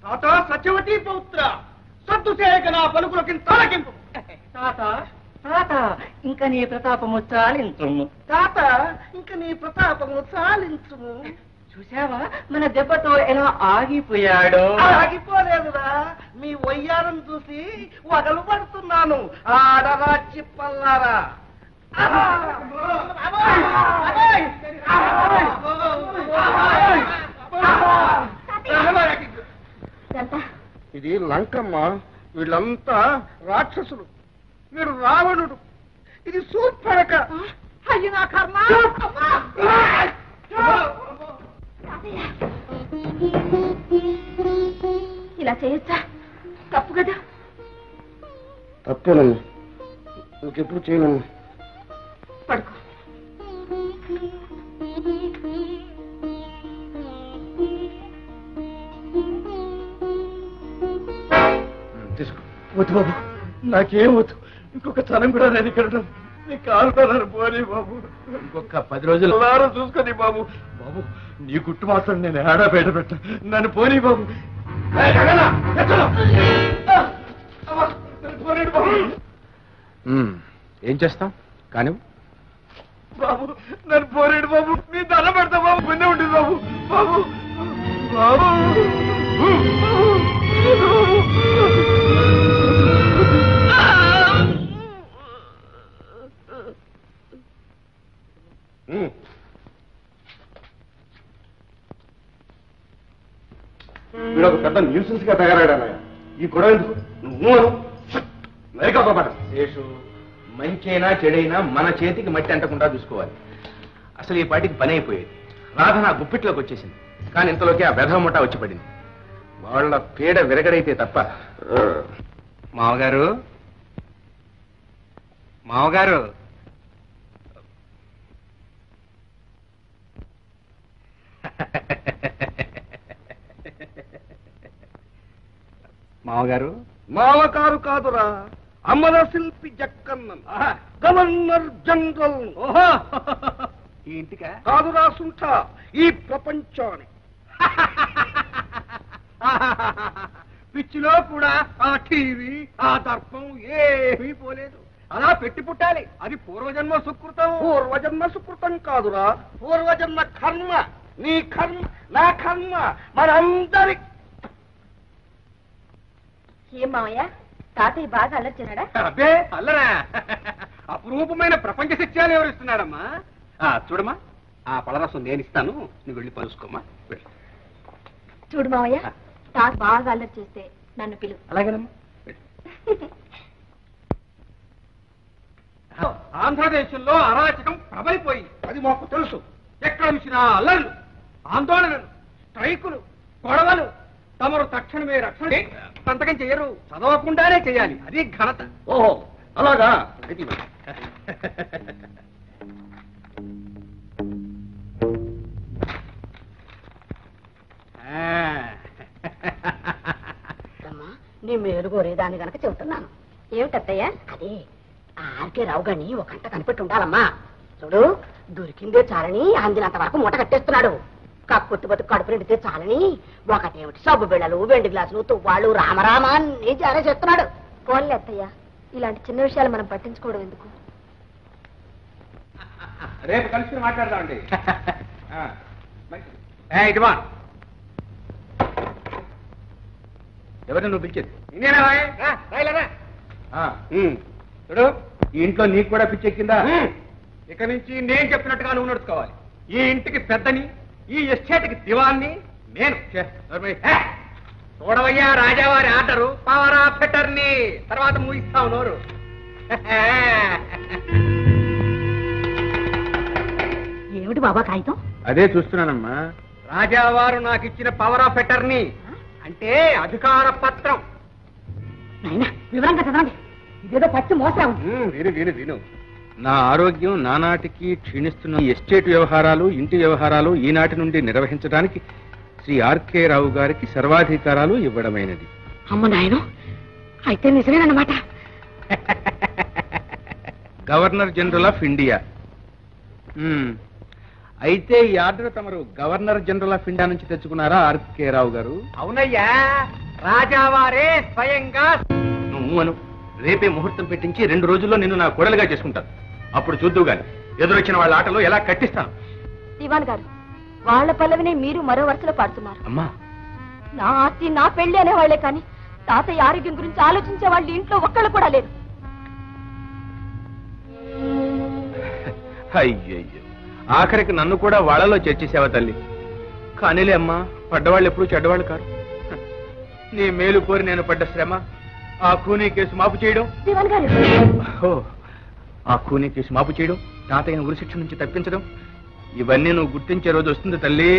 తాత సత్యవతి పౌత్ర సత్తు చేయక నా పలుకులకి తలకింపు. తాత తాత ఇంకా నీ ప్రతాపము చాలించుము. తాత ఇంకా నీ ప్రతాపము చాలించుము. చూసావా మన దెబ్బతో ఎలా ఆగిపోయాడో. ఆగిపోలేదురా, మీ వయ్యారం చూసి వగలు పడుతున్నాను. ఆడరా చిప్పల్లారా. ఇది లంకమ్మ, వీళ్ళంతా రాక్షసులు, వీడు రావణుడు, ఇది శూర్పణఖ. అయ్యి నా కర్మ. ఇలా చేయొచ్చా? తప్పు కదా. తప్పేనమ్మా, ఇంకెప్పుడు చేయనమ్మా. పడుకో. తీసుకో. వద్దు బాబు, నాకేం వద్దు. ఇంకొక క్షణం కూడా నేను ఇక్కడ నీ కాలుతాను పోనీ బాబు. ఇంకొక 10 రోజులు చూసుకొని బాబు. బాబు నీ గుట్టు మాత్రం నేను ఏడా బయట పెట్ట, నన్ను పోనీ బాబు. ఏం చేస్తాం కానీ బాబు నన్ను పోరేడు బాబు, నీ దండ పెడతా బాబు. కొన్నే ఉంటుంది బాబు. బాబు బాబు వీడు ఒక పెద్ద న్యూసెన్స్ గా తయారయ్యాడన్నయ్య. ఈ గొడవ ఎందుకు? నువ్వు శేషు, మంచైనా చెడైనా మన చేతికి మట్టి అంటకుండా చూసుకోవాలి. అసలు ఈ పాటికి పని అయిపోయేది. రాధ నా గుప్పిట్లోకి వచ్చేసింది, కానీ ఇంతలోకి ఆ వెధవ ముఠా వచ్చి పడింది. వాళ్ళ పీడ విరగడైతే తప్ప. మావగారు, మావగారు, మావగారు. మావకారు కాదురా, అమర శిల్పి జక్కన్నన్, గవర్నర్ జనరల్. ఈ ఇంటికా? కాదురా సుంఠ, ఈ ప్రపంచాన్ని. పిచ్చిలో కూడా ఆ టీవీ, ఆ దర్పం ఏమీ పోలేదు. అలా పెట్టి పుట్టాలి, అది పూర్వజన్మ సుకృతం. పూర్వజన్మ సుకృతం కాదురా, పూర్వజన్మ కర్మ. నీ కర్మ, నా కర్మ, మనందరి. ఏం మావయ్య, తాతయ్య బాగా అల్లర్చినాడా? అబ్బే అల్లరా, అపురూపమైన ప్రపంచ శిక్షాలు ఎవరిస్తున్నాడమ్మా. చూడమ్మా, ఆ పలరసం నేను ఇస్తాను, నువ్వు వెళ్ళి పలుసుకోమ్మా. చూడు మావయ్య, తాత బాగా అల్లరి చేస్తే నన్ను పిలువు. అలాగేనమ్మా. ఆంధ్రదేశంలో అరాచకం ప్రబలిపోయింది, అది మాకు తెలుసు. ఎక్కడ చూసినా అల్లర్లు, ఆందోళనలు, స్ట్రైకులు, గొడవలు. తమరు తక్షణమే రక్షణ సంతకం చెయ్యరు, చదవకుండానే చెయ్యాలి, అది ఘనత. ఓహో అలాగా. నీ మేలు కోరేదాన్ని గనక చెబుతున్నాను. ఏమిటత్తయ్య? అదే ఆర్కే రావు గాని ఒక గంట కనిపెట్టి ఉండాలమ్మా. చూడు, దొరికిందే చాలని అందినంత వరకు మూట కట్టేస్తున్నాడు. కక్కుర్తి బతుకు కడుపు నిండితే చాలని ఒకటేమిటి సబ్బు బిళ్ళలు, వెండి గ్లాసులు, తువ్వాళ్ళు, రామరామ అన్ని జారే చేస్తున్నాడు. పోన్లే అత్తయ్య, ఇలాంటి చిన్న విషయాలు మనం పట్టించుకోవడం ఎందుకు? రేపు కలిసి మాట్లాడదామండి. ఇటువా, ఎవరు నువ్వు పిలిచేది? చూడు, ఈ ఇంట్లో నీకు కూడా పిచ్చెక్కిందా? ఇక నుంచి నేను చెప్పినట్టుగా నువ్వు నడుచుకోవాలి. ఈ ఇంటికి పెద్దని, ఈ ఎస్టేట్కి దివాన్ని నేను. చూడవయ్యా, రాజావారి ఆర్డరు, పవర్ ఆఫ్ అటర్నీ. తర్వాత ముగిస్తావు నోరు. ఏమిటి బాబా కాగితం? అదే చూస్తున్నానమ్మా. రాజావారు నాకు ఇచ్చిన పవర్ ఆఫ్ అటర్నీ అంటే అధికార పత్రం. నాయనా వివరంగా చదవండి, ఇదేదో పచ్చి మోసం. విను విను విను. నా ఆరోగ్యం నానాటికి క్షీణిస్తున్న ఎస్టేట్ వ్యవహారాలు, ఇంటి వ్యవహారాలు ఈనాటి నుండి నిర్వహించడానికి శ్రీ ఆర్కే రావు గారికి సర్వాధికారాలు ఇవ్వడమైనది. అమ్మ నాయన, అయితే నిజమేనన్నమాట. Governor general of India. అయితే ఈ ఆర్డర్ తమరు గవర్నర్ జనరల్ ఆఫ్ ఇండియా నుంచి తెచ్చుకున్నారా ఆర్కే రావు గారు? అవునయ్యా, రాజావారే స్వయంగా. నువ్వు అను. రేపే ముహూర్తం పెట్టించి 2 రోజుల్లో నిన్ను నా కోడలుగా చేసుకుంటాను. అప్పుడు చూద్దు గాని ఎదురొచ్చిన వాళ్ళ ఆటలో ఎలా కట్టిస్తాను. దివాన్ గారు, వాళ్ళ పల్లవినే మీరు మరో వరుసలో పాడుతున్నారు. అమ్మా, నా ఆస్తి నా పెళ్లి అనేవాళ్లే కానీ తాతయ్య ఆరోగ్యం గురించి ఆలోచించే వాళ్ళు ఇంట్లో ఒక్కళ్ళు కూడా లేరు. అయ్యయ్యో, ఆఖరికి నన్ను కూడా వాళ్ళలో చేర్చేసావా తల్లి. కానీలే అమ్మా, పడ్డవాళ్ళు ఎప్పుడు చెడ్డవాళ్ళు కారు. నీ మేలు కోరి నేను పడ్డ శ్రమ ఆ కూనీ కేసు మాపు చేయడం. దివాన్ గారు, ఆ కూనీ కేసు మాపు చేయడం, తాతయ్యను ఉరిశిక్ష నుంచి తప్పించడం, ఇవన్నీ నువ్వు గుర్తించే రోజు వస్తుంది తల్లి,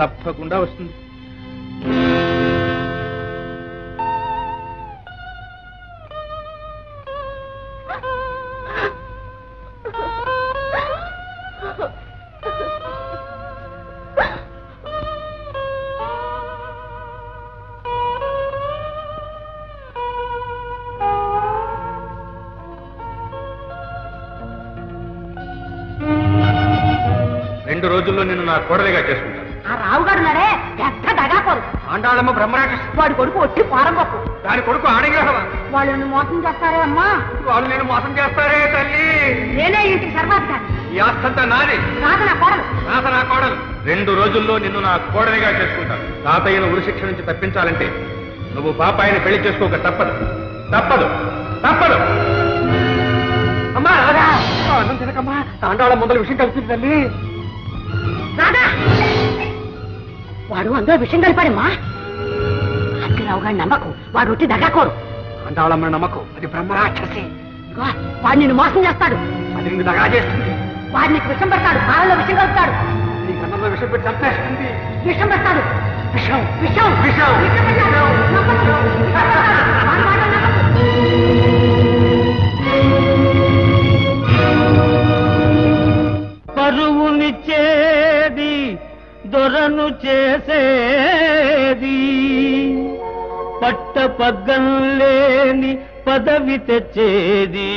తప్పకుండా వస్తుంది. రెండు రోజుల్లో నేను నా కోడలిగా చేసుకుంటాను. ఆ రావుగాడు నాడే పెద్ద దగాకోరు. ఆండాళమ్మ బ్రహ్మరాక్షసి, వాడి కొడుకు వచ్చి పారంగొప్పు. దాని కొడుకు ఆడగ్రహమా. వాళ్ళు మోసం చేస్తారే అమ్మా. వాళ్ళు నేను మోసం చేస్తారే తల్లి. నేనే ఇంటికి సర్వాధికారి. ఈ ఆస్తంతా నాది. రాక నా కోడలు. నాత నా కోడలు. 2 రోజుల్లో నిన్ను నా కోడలిగా చేసుకుంటాను. తాతయ్యను ఉరిశిక్ష నుంచి తప్పించాలంటే నువ్వు పాపాయిని పెళ్లి చేసుకోక తప్పదు, తప్పదు, తప్పదు. అమ్మా రాదా, అన్నం తినకమ్మా. ఆండాళం ముందర విషయం కలిసింది తల్లి. రాదా, వాడు అందులో విషయం కలిపాడమ్మా. రావు గారి నమ్మకం, వాడు ఒట్టి దగాకోరు. ఆండాళమ్మ నమ్మకం, అది బ్రహ్మరాక్షసి. ఇదిగో, వాడు నిన్ను మోసం చేస్తాడు. అది నిన్ను దగా చేస్తుంది. వాడు నీకు విషం పెడతాడు, పాలలో విషం కలుపుతాడు. నీ కన్నంలో విషం పెట్టి చంపేస్తుంది. విషం పెడతాడు. విషం విషం విషం విషం పెడతాడు. నమ్మకు. విషం పెడతాడు. వాడి మాట నమ్మకు. పరువునిచ్చేది దొరను చేసేది, పట్ట పగ్గం లేని పదవి తెచ్చేది.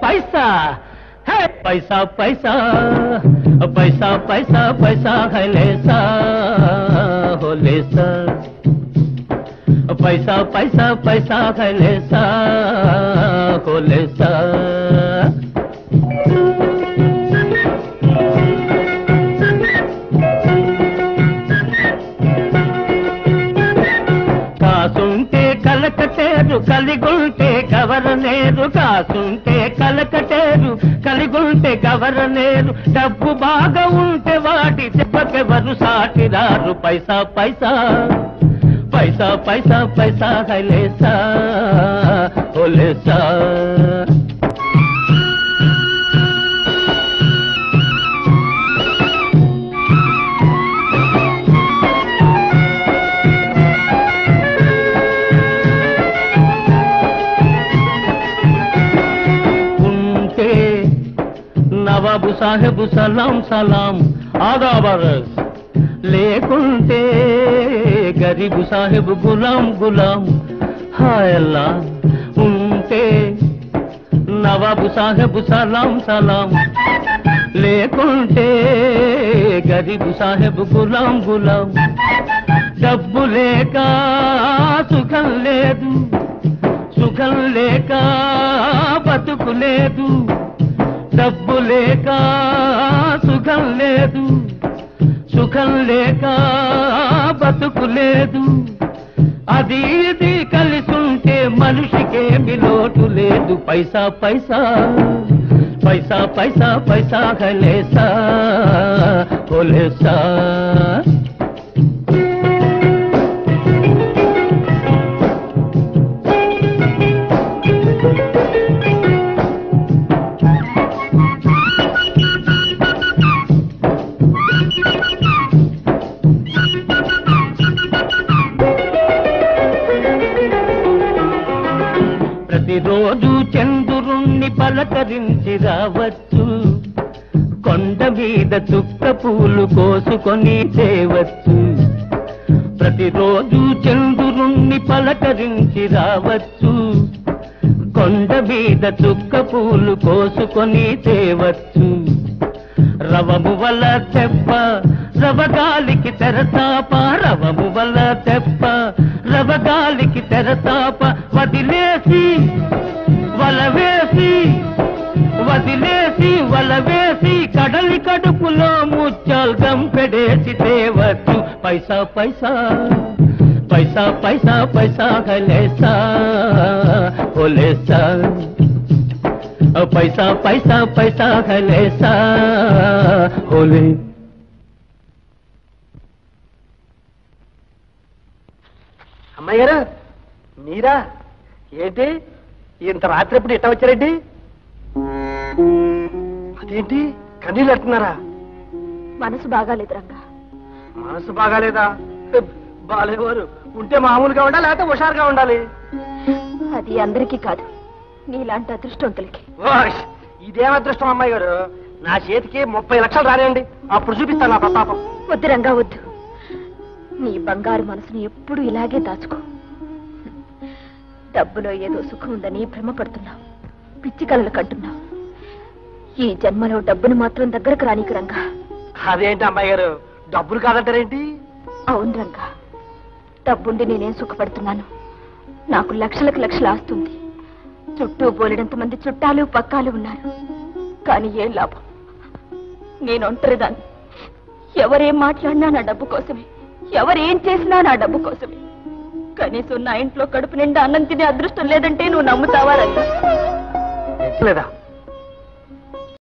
పైసా హే పైసా పైసా పైసా పైసా పైసా है लेसा हो लेसा, पैसा पैसा पैसा है लेसा हो लेसा. కాసుంటే కలకటేరు కలిగుంటే గవర్నేరు, కాసుంటే కలకటేరు కలిగుంటే గవర్నేరు, డబ్బు బాగా ఉంటే వాటి చెప్పకెవరు సాటిరారు. పైసా పైసా पैसा पैसा पैसा है लेसा हो लेसा. ఉంటే నవాబు సాహెబు సలాం సలాం ఆగా బరస్, లేకుంటే గరీబు సాహెబ్ గులాం గులాం హాయల్లా. ఉంటే నవాబు సాహెబ్ సలాం సలాం, లేకుంటే గరీబు సాహెబ్ గులాం గులాం. డబ్బు లేక సుఖం లేదు, సుఖం లేక బతుకు లేదు, డబ్బు లేక సుఖం లేదు, సుఖం లేక బతుకు లేదు. అది ఇది కలిసుంటే మనిషికేమి లోటు లేదు. పైసా పైసా పైసా పైసా పైసా है लेसा हो लेसा. ప్రతిరోజు చంద్రుణ్ణి పలకరించి రావచ్చు, కొండ మీద చుక్క పూలు కోసుకొని తేవచ్చు. ప్రతిరోజు చంద్రుణ్ణి పలకరించి రావచ్చు, కొండ మీద చుక్క పూలు కోసుకొని తేవచ్చు రవము వల్ల తెప్ప రవగాలికి తెరతాప రవము వల్ల తెప్ప రవగాలికి తెరతాప వదిలేసి వలవేసి కడలి కడుపులో ముచ్చాలు గంపెడేసి తేవచ్చు పైసా పైసా పైసా పైసా పైసా హలేసా హోలేసా పైసా పైసా పైసా హలేసా హోలే. అమ్మాయి గారు మీరా ఏంటి ఇంత రాత్రి ఎప్పుడు ఇట్ట వచ్చారేంటి? అదేంటి కన్నీళ్ళు ఎడుతున్నారా? మనసు బాగాలేదు రంగా. మనసు బాగాలేదా? బాలేవారు ఉంటే మామూలుగా ఉండాలి లేకపోతే హుషారుగా ఉండాలి. అది అందరికీ కాదు, నీలాంటి అదృష్టవంతులకి. ఇదేం అదృష్టం అమ్మాయి గారు? నా చేతికి 30 లక్షలు రానియండి, అప్పుడు చూపిస్తాను నా ప్రతాపం. వద్దు రంగా వద్దు. నీ బంగారు మనసుని ఎప్పుడు ఇలాగే దాచుకో. డబ్బులో ఏదో సుఖం ఉందని భ్రమపడుతున్నావు, పిచ్చి కలలు కంటున్నావు. ఈ జన్మలో డబ్బును మాత్రం దగ్గరకు రానీకు రంగా. అదేంటి అమ్మాయి గారు, డబ్బులు కాదంటారేంటి? అవును రంగా, డబ్బుండి నేనేం సుఖపడుతున్నాను? నాకు లక్షలకు లక్షలు ఆస్తుంది. చుట్టూ బోలెడంత మంది చుట్టాలు పక్కాలు ఉన్నారు, కానీ ఏం లాభం? నేను ఒంటరిదాన్ని. ఎవరేం మాట్లాడినా నా డబ్బు కోసమే, ఎవరేం చేసినా నా డబ్బు కోసమే. కనీసం నా ఇంట్లో కడుపు నిండా అన్నం తినే అదృష్టం లేదంటే నువ్వు నమ్ముతావా రంగా? లేదా